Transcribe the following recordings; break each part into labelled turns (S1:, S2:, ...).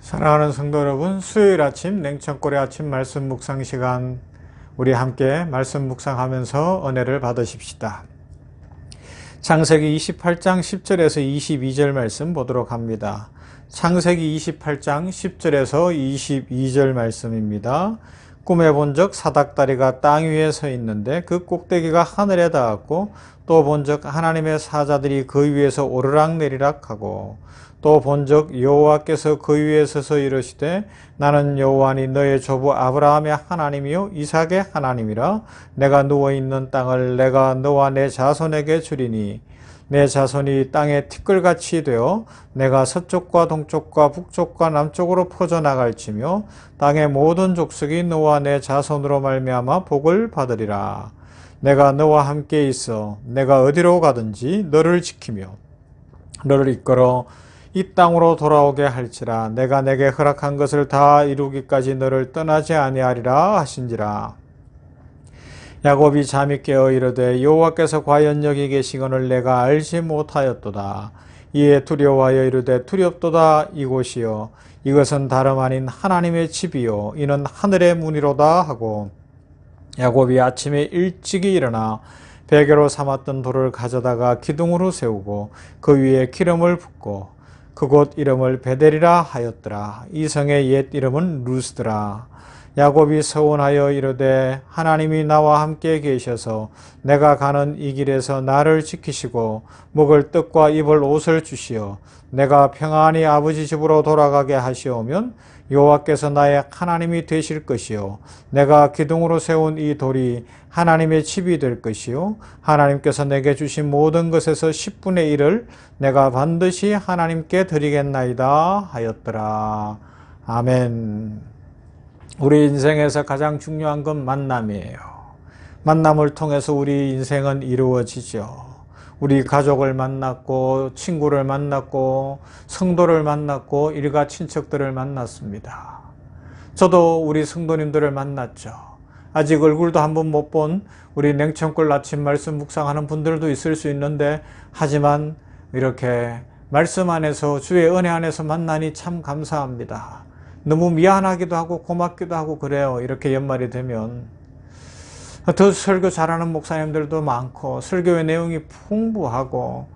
S1: 사랑하는 성도 여러분, 수요일 아침 냉천골의 아침 말씀 묵상 시간, 우리 함께 말씀 묵상하면서 은혜를 받으십시다. 창세기 28장 10절에서 22절 말씀 보도록 합니다. 창세기 28장 10절에서 22절 말씀입니다. 꿈에 본적 사닥다리가 땅 위에 서 있는데 그 꼭대기가 하늘에 닿았고, 또 본적 하나님의 사자들이 그 위에서 오르락내리락 하고, 또 본적 여호와께서 그 위에 서서 이르시되 나는 여호와니 너의 조부 아브라함의 하나님이요 이삭의 하나님이라. 내가 누워있는 땅을 내가 너와 내 자손에게 주리니 내 자손이 땅의 티끌같이 되어 내가 서쪽과 동쪽과 북쪽과 남쪽으로 퍼져나갈지며 땅의 모든 족속이 너와 내 자손으로 말미암아 복을 받으리라. 내가 너와 함께 있어 내가 어디로 가든지 너를 지키며 너를 이끌어 이 땅으로 돌아오게 할지라. 내가 내게 허락한 것을 다 이루기까지 너를 떠나지 아니하리라 하신지라. 야곱이 잠이 깨어 이르되 여호와께서 과연 여기 계시거늘 내가 알지 못하였도다. 이에 두려워하여 이르되 두렵도다. 이곳이요 이것은 다름 아닌 하나님의 집이요 이는 하늘의 문이로다 하고, 야곱이 아침에 일찍이 일어나 베개로 삼았던 돌을 가져다가 기둥으로 세우고 그 위에 기름을 붓고 그곳 이름을 베델이라 하였더라. 이 성의 옛 이름은 루스드라. 야곱이 서원하여 이르되 하나님이 나와 함께 계셔서 내가 가는 이 길에서 나를 지키시고 먹을 떡과 입을 옷을 주시어 내가 평안히 아버지 집으로 돌아가게 하시오면 여호와께서 나의 하나님이 되실 것이요 내가 기둥으로 세운 이 돌이 하나님의 집이 될 것이요 하나님께서 내게 주신 모든 것에서 10분의 1을 내가 반드시 하나님께 드리겠나이다 하였더라. 아멘. 우리 인생에서 가장 중요한 건 만남이에요. 만남을 통해서 우리 인생은 이루어지죠. 우리 가족을 만났고 친구를 만났고 성도를 만났고 일가 친척들을 만났습니다. 저도 우리 성도님들을 만났죠. 아직 얼굴도 한번 못 본 우리 냉천골 아침 말씀 묵상하는 분들도 있을 수 있는데, 하지만 이렇게 말씀 안에서 주의 은혜 안에서 만나니 참 감사합니다. 너무 미안하기도 하고 고맙기도 하고 그래요. 이렇게 연말이 되면 더 설교 잘하는 목사님들도 많고 설교의 내용이 풍부하고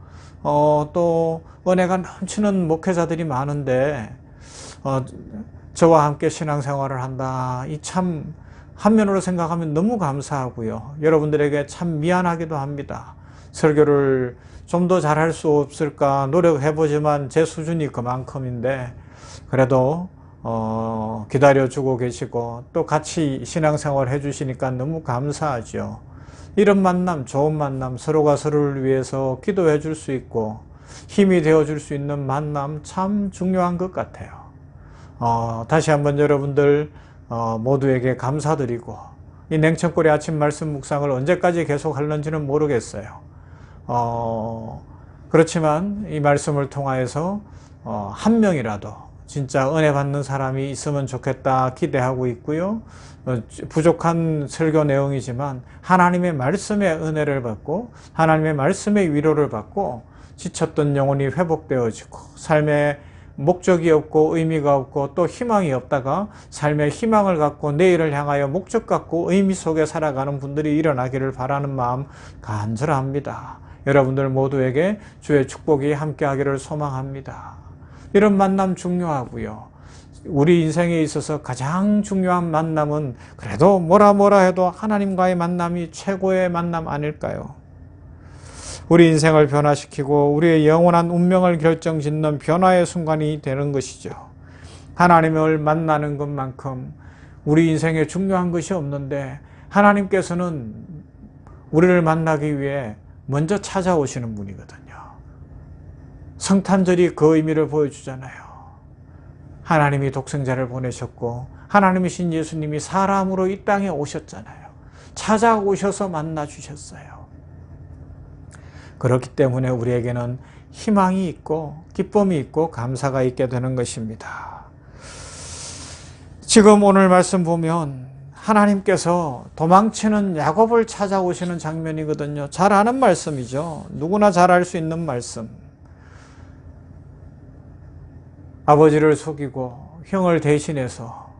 S1: 또 은혜가 넘치는 목회자들이 많은데 저와 함께 신앙생활을 한다. 이 참 한면으로 생각하면 너무 감사하고요. 여러분들에게 참 미안하기도 합니다. 설교를 좀 더 잘할 수 없을까 노력해보지만 제 수준이 그만큼인데 그래도 기다려주고 계시고 또 같이 신앙생활 해주시니까 너무 감사하죠. 이런 만남, 좋은 만남, 서로가 서로를 위해서 기도해 줄 수 있고 힘이 되어 줄 수 있는 만남 참 중요한 것 같아요. 다시 한번 여러분들 모두에게 감사드리고, 이 냉천골의 아침 말씀 묵상을 언제까지 계속 할는지는 모르겠어요. 그렇지만 이 말씀을 통하여서 한 명이라도 진짜 은혜 받는 사람이 있으면 좋겠다 기대하고 있고요. 부족한 설교 내용이지만 하나님의 말씀의 은혜를 받고 하나님의 말씀의 위로를 받고 지쳤던 영혼이 회복되어지고 삶에 목적이 없고 의미가 없고 또 희망이 없다가 삶의 희망을 갖고 내일을 향하여 목적 갖고 의미 속에 살아가는 분들이 일어나기를 바라는 마음 간절합니다. 여러분들 모두에게 주의 축복이 함께하기를 소망합니다. 이런 만남 중요하고요. 우리 인생에 있어서 가장 중요한 만남은 그래도 뭐라 해도 하나님과의 만남이 최고의 만남 아닐까요? 우리 인생을 변화시키고 우리의 영원한 운명을 결정짓는 변화의 순간이 되는 것이죠. 하나님을 만나는 것만큼 우리 인생에 중요한 것이 없는데, 하나님께서는 우리를 만나기 위해 먼저 찾아오시는 분이거든요. 성탄절이 그 의미를 보여주잖아요. 하나님이 독생자를 보내셨고 하나님이신 예수님이 사람으로 이 땅에 오셨잖아요. 찾아오셔서 만나주셨어요. 그렇기 때문에 우리에게는 희망이 있고 기쁨이 있고 감사가 있게 되는 것입니다. 지금 오늘 말씀 보면 하나님께서 도망치는 야곱을 찾아오시는 장면이거든요. 잘 아는 말씀이죠. 누구나 잘 알 수 있는 말씀. 아버지를 속이고 형을 대신해서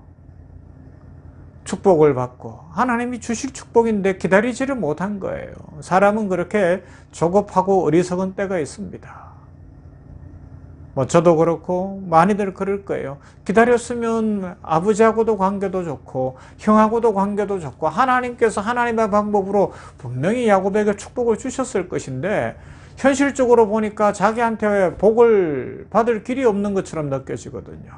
S1: 축복을 받고 하나님이 주실 축복인데 기다리지를 못한 거예요. 사람은 그렇게 조급하고 어리석은 때가 있습니다. 저도 그렇고 많이들 그럴 거예요. 기다렸으면 아버지하고도 관계도 좋고 형하고도 관계도 좋고 하나님께서 하나님의 방법으로 분명히 야곱에게 축복을 주셨을 것인데 현실적으로 보니까 자기한테 복을 받을 길이 없는 것처럼 느껴지거든요.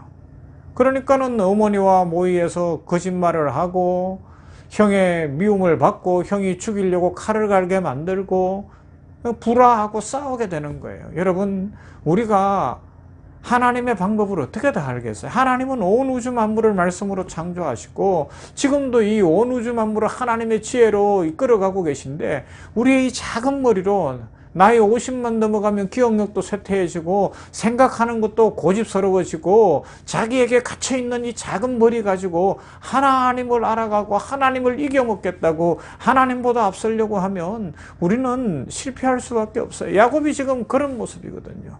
S1: 그러니까는 어머니와 모의해서 거짓말을 하고 형의 미움을 받고 형이 죽이려고 칼을 갈게 만들고 불화하고 싸우게 되는 거예요. 여러분, 우리가 하나님의 방법을 어떻게 다 알겠어요? 하나님은 온 우주 만물을 말씀으로 창조하시고 지금도 이 온 우주 만물을 하나님의 지혜로 이끌어가고 계신데 우리의 이 작은 머리로 나이 50만 넘어가면 기억력도 쇠퇴해지고 생각하는 것도 고집스러워지고 자기에게 갇혀있는 이 작은 머리 가지고 하나님을 알아가고 하나님을 이겨먹겠다고 하나님보다 앞서려고 하면 우리는 실패할 수밖에 없어요. 야곱이 지금 그런 모습이거든요.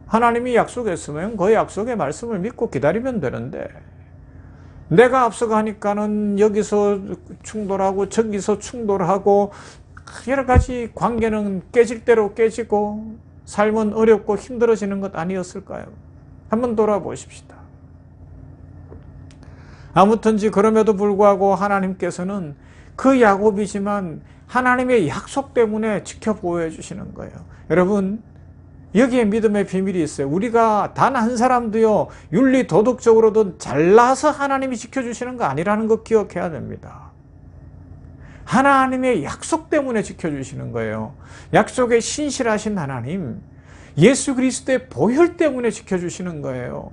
S1: 하나님이 약속했으면 그 약속의 말씀을 믿고 기다리면 되는데 내가 앞서가니까는 여기서 충돌하고 저기서 충돌하고 여러 가지 관계는 깨질 대로 깨지고 삶은 어렵고 힘들어지는 것 아니었을까요? 한번 돌아보십시다. 아무튼지 그럼에도 불구하고 하나님께서는 그 야곱이지만 하나님의 약속 때문에 지켜보여 주시는 거예요. 여러분, 여기에 믿음의 비밀이 있어요. 우리가 단 한 사람도요, 윤리 도덕적으로도 잘나서 하나님이 지켜주시는 거 아니라는 거 기억해야 됩니다. 하나님의 약속 때문에 지켜주시는 거예요. 약속에 신실하신 하나님, 예수 그리스도의 보혈 때문에 지켜주시는 거예요.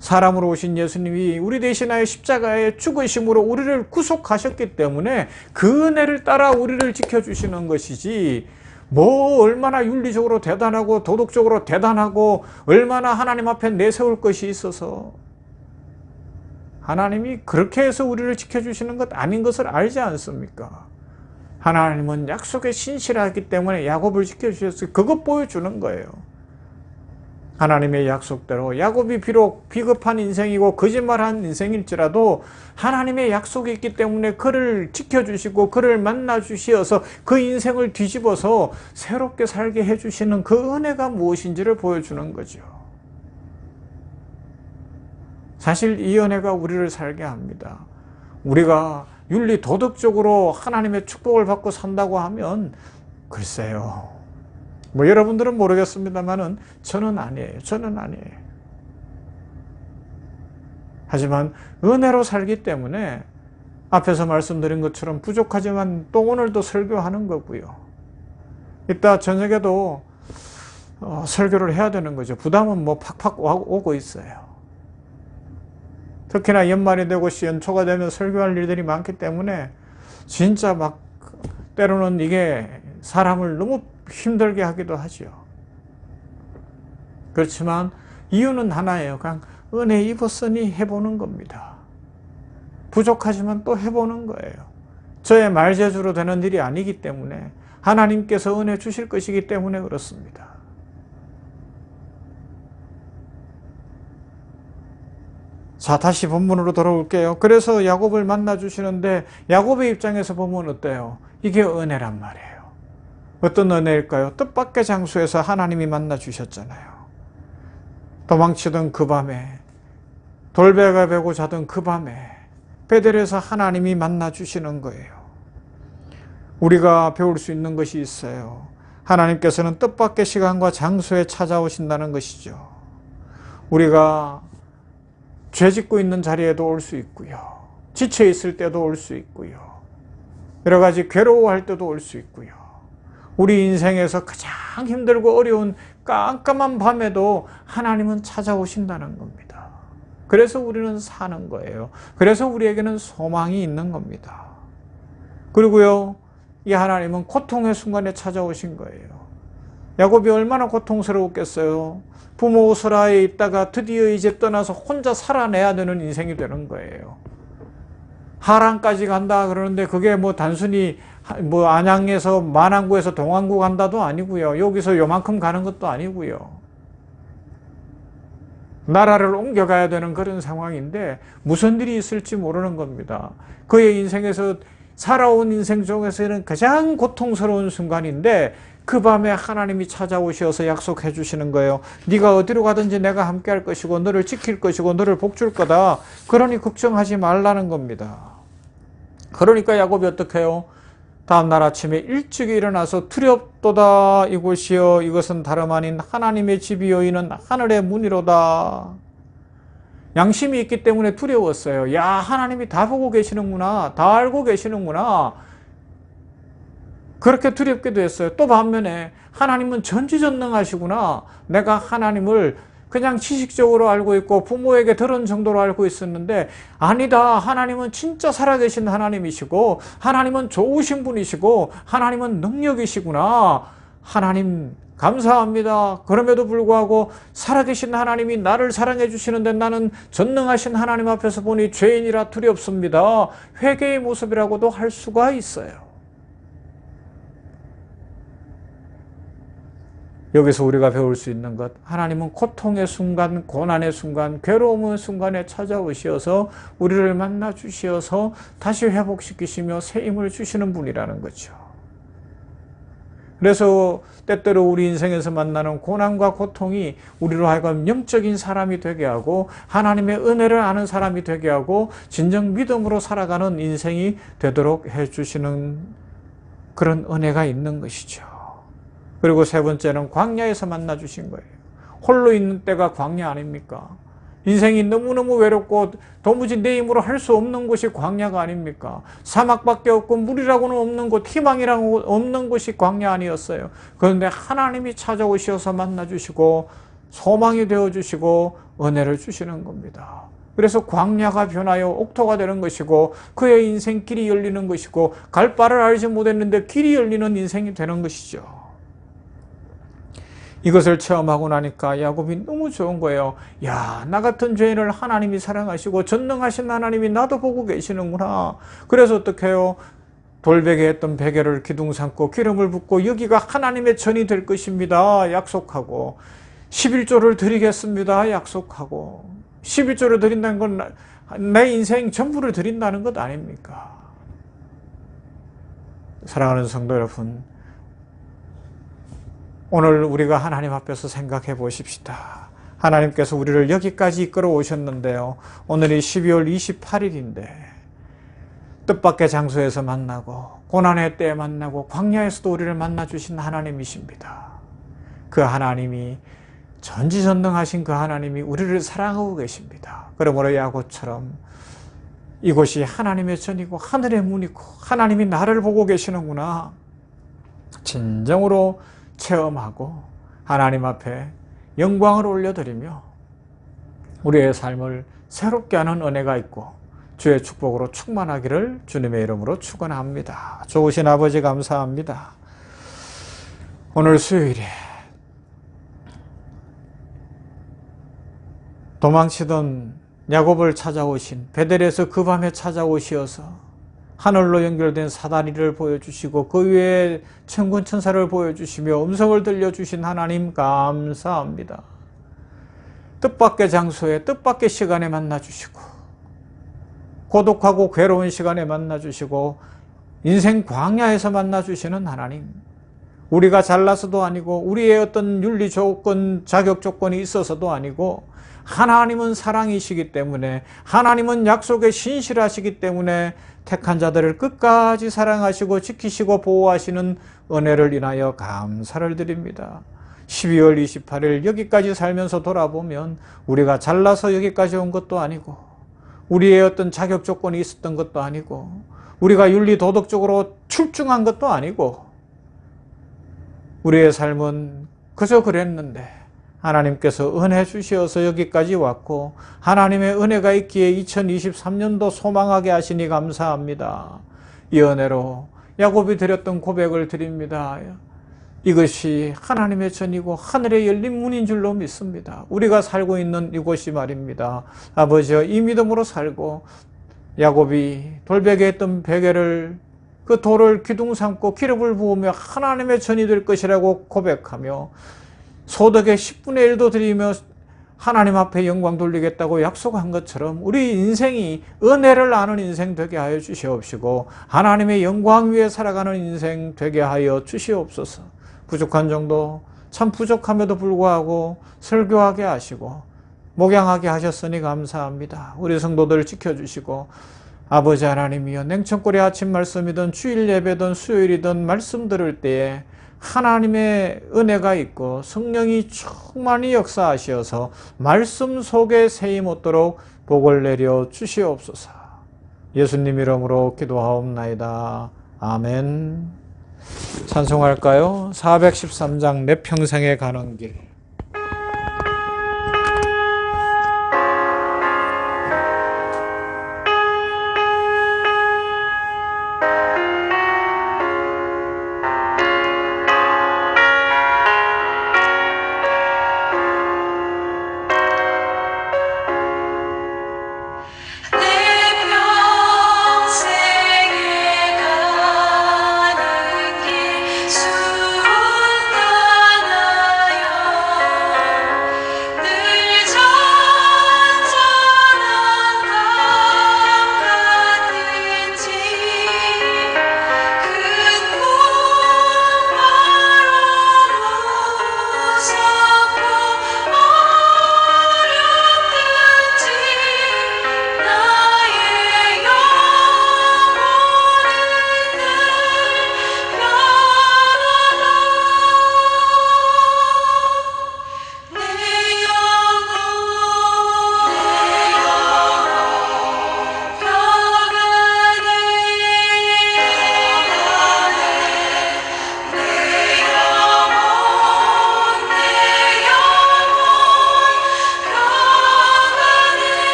S1: 사람으로 오신 예수님이 우리 대신하여 십자가의 죽으심으로 우리를 구속하셨기 때문에 그 은혜를 따라 우리를 지켜주시는 것이지, 얼마나 윤리적으로 대단하고 도덕적으로 대단하고 얼마나 하나님 앞에 내세울 것이 있어서 하나님이 그렇게 해서 우리를 지켜주시는 것 아닌 것을 알지 않습니까? 하나님은 약속에 신실하기 때문에 야곱을 지켜주셨어요. 그것 보여주는 거예요. 하나님의 약속대로 야곱이 비록 비겁한 인생이고 거짓말한 인생일지라도 하나님의 약속이 있기 때문에 그를 지켜주시고 그를 만나주시어서 그 인생을 뒤집어서 새롭게 살게 해주시는 그 은혜가 무엇인지를 보여주는 거죠. 사실 이 은혜가 우리를 살게 합니다. 우리가 윤리 도덕적으로 하나님의 축복을 받고 산다고 하면 글쎄요, 여러분들은 모르겠습니다만은 저는 아니에요. 하지만 은혜로 살기 때문에 앞에서 말씀드린 것처럼 부족하지만 또 오늘도 설교하는 거고요. 이따 저녁에도 설교를 해야 되는 거죠. 부담은 팍팍 오고 있어요. 특히나 연말이 되고 연초가 되면 설교할 일들이 많기 때문에 진짜 때로는 이게 사람을 너무 힘들게 하기도 하죠. 그렇지만 이유는 하나예요. 그냥 은혜 입었으니 해보는 겁니다. 부족하지만 또 해보는 거예요. 저의 말재주로 되는 일이 아니기 때문에 하나님께서 은혜 주실 것이기 때문에 그렇습니다. 자, 다시 본문으로 돌아올게요. 그래서 야곱을 만나주시는데 야곱의 입장에서 보면 어때요? 이게 은혜란 말이에요. 어떤 은혜일까요? 뜻밖의 장소에서 하나님이 만나주셨잖아요. 도망치던 그 밤에, 돌배가 베고 자던 그 밤에 베델에서 하나님이 만나주시는 거예요. 우리가 배울 수 있는 것이 있어요. 하나님께서는 뜻밖의 시간과 장소에 찾아오신다는 것이죠. 우리가 죄 짓고 있는 자리에도 올 수 있고요. 지쳐 있을 때도 올 수 있고요. 여러 가지 괴로워할 때도 올 수 있고요. 우리 인생에서 가장 힘들고 어려운 깜깜한 밤에도 하나님은 찾아오신다는 겁니다. 그래서 우리는 사는 거예요. 그래서 우리에게는 소망이 있는 겁니다. 그리고요, 이 하나님은 고통의 순간에 찾아오신 거예요. 야곱이 얼마나 고통스러웠겠어요. 부모 오스라에 있다가 드디어 이제 떠나서 혼자 살아내야 되는 인생이 되는 거예요. 하란까지 간다 그러는데 그게 단순히 안양에서 만안구에서 동안구 간다도 아니고요. 여기서 요만큼 가는 것도 아니고요. 나라를 옮겨가야 되는 그런 상황인데 무슨 일이 있을지 모르는 겁니다. 그의 인생에서 살아온 인생 중에서는 가장 고통스러운 순간인데 그 밤에 하나님이 찾아오셔서 약속해 주시는 거예요. 네가 어디로 가든지 내가 함께 할 것이고 너를 지킬 것이고 너를 복줄 거다. 그러니 걱정하지 말라는 겁니다. 그러니까 야곱이 어떻게 해요? 다음날 아침에 일찍 일어나서 두렵도다 이곳이여 이것은 다름 아닌 하나님의 집이요 이는 하늘의 문이로다. 양심이 있기 때문에 두려웠어요. 야, 하나님이 다 보고 계시는구나. 다 알고 계시는구나. 그렇게 두렵게 됐어요. 또 반면에 하나님은 전지전능하시구나. 내가 하나님을 그냥 지식적으로 알고 있고 부모에게 들은 정도로 알고 있었는데 아니다. 하나님은 진짜 살아계신 하나님이시고 하나님은 좋으신 분이시고 하나님은 능력이시구나. 하나님 감사합니다. 그럼에도 불구하고 살아계신 하나님이 나를 사랑해 주시는데 나는 전능하신 하나님 앞에서 보니 죄인이라 두렵습니다. 회개의 모습이라고도 할 수가 있어요. 여기서 우리가 배울 수 있는 것, 하나님은 고통의 순간, 고난의 순간, 괴로움의 순간에 찾아오시어서 우리를 만나 주시어서 다시 회복시키시며 새 힘을 주시는 분이라는 거죠. 그래서 때때로 우리 인생에서 만나는 고난과 고통이 우리로 하여금 영적인 사람이 되게 하고 하나님의 은혜를 아는 사람이 되게 하고 진정 믿음으로 살아가는 인생이 되도록 해주시는 그런 은혜가 있는 것이죠. 그리고 세 번째는 광야에서 만나 주신 거예요. 홀로 있는 때가 광야 아닙니까? 인생이 너무너무 외롭고 도무지 내 힘으로 할 수 없는 곳이 광야가 아닙니까? 사막밖에 없고 물이라고는 없는 곳, 희망이라고 없는 곳이 광야 아니었어요. 그런데 하나님이 찾아오셔서 만나 주시고 소망이 되어 주시고 은혜를 주시는 겁니다. 그래서 광야가 변하여 옥토가 되는 것이고 그의 인생 길이 열리는 것이고 갈 바를 알지 못했는데 길이 열리는 인생이 되는 것이죠. 이것을 체험하고 나니까 야곱이 너무 좋은 거예요. 야, 나 같은 죄인을 하나님이 사랑하시고 전능하신 하나님이 나도 보고 계시는구나. 그래서 어떻게 해요? 돌베개 했던 베개를 기둥 삼고 기름을 붓고 여기가 하나님의 전이 될 것입니다. 약속하고 11조를 드리겠습니다. 약속하고 11조를 드린다는 건 내 인생 전부를 드린다는 것 아닙니까? 사랑하는 성도 여러분, 오늘 우리가 하나님 앞에서 생각해 보십시다. 하나님께서 우리를 여기까지 이끌어 오셨는데요. 오늘이 12월 28일인데 뜻밖의 장소에서 만나고 고난의 때에 만나고 광야에서도 우리를 만나 주신 하나님이십니다. 그 하나님이 전지전능하신 그 하나님이 우리를 사랑하고 계십니다. 그러므로 야곱처럼 이곳이 하나님의 전이고 하늘의 문이고 하나님이 나를 보고 계시는구나. 진정으로 체험하고 하나님 앞에 영광을 올려드리며 우리의 삶을 새롭게 하는 은혜가 있고 주의 축복으로 충만하기를 주님의 이름으로 축원합니다. 좋으신 아버지 감사합니다. 오늘 수요일에 도망치던 야곱을 찾아오신 베델에서 그 밤에 찾아오시어서 하늘로 연결된 사다리를 보여주시고 그 위에 천군 천사를 보여주시며 음성을 들려주신 하나님 감사합니다. 뜻밖의 장소에 뜻밖의 시간에 만나주시고 고독하고 괴로운 시간에 만나주시고 인생 광야에서 만나주시는 하나님, 우리가 잘나서도 아니고 우리의 어떤 윤리 조건, 자격 조건이 있어서도 아니고 하나님은 사랑이시기 때문에 하나님은 약속에 신실하시기 때문에 택한 자들을 끝까지 사랑하시고 지키시고 보호하시는 은혜를 인하여 감사를 드립니다. 12월 28일 여기까지 살면서 돌아보면 우리가 잘나서 여기까지 온 것도 아니고 우리의 어떤 자격 조건이 있었던 것도 아니고 우리가 윤리 도덕적으로 출중한 것도 아니고 우리의 삶은 그저 그랬는데 하나님께서 은혜 주시어서 여기까지 왔고 하나님의 은혜가 있기에 2023년도 소망하게 하시니 감사합니다. 이 은혜로 야곱이 드렸던 고백을 드립니다. 이것이 하나님의 전이고 하늘에 열린 문인 줄로 믿습니다. 우리가 살고 있는 이곳이 말입니다. 아버지여, 이 믿음으로 살고 야곱이 돌베개 했던 베개를 그 돌을 기둥 삼고 기름을 부으며 하나님의 전이 될 것이라고 고백하며 소득의 10분의 1도 드리며 하나님 앞에 영광 돌리겠다고 약속한 것처럼 우리 인생이 은혜를 아는 인생 되게 하여 주시옵시고 하나님의 영광 위에 살아가는 인생 되게 하여 주시옵소서. 부족한 정도 참 부족함에도 불구하고 설교하게 하시고 목양하게 하셨으니 감사합니다. 우리 성도들 지켜주시고 아버지 하나님이여 냉천골의 아침 말씀이든 주일 예배든 수요일이든 말씀 들을 때에 하나님의 은혜가 있고 성령이 충만히 역사하시어서 말씀 속에 세임 얻도록 복을 내려 주시옵소서. 예수님 이름으로 기도하옵나이다. 아멘. 찬송할까요? 413장 내 평생에 가는 길.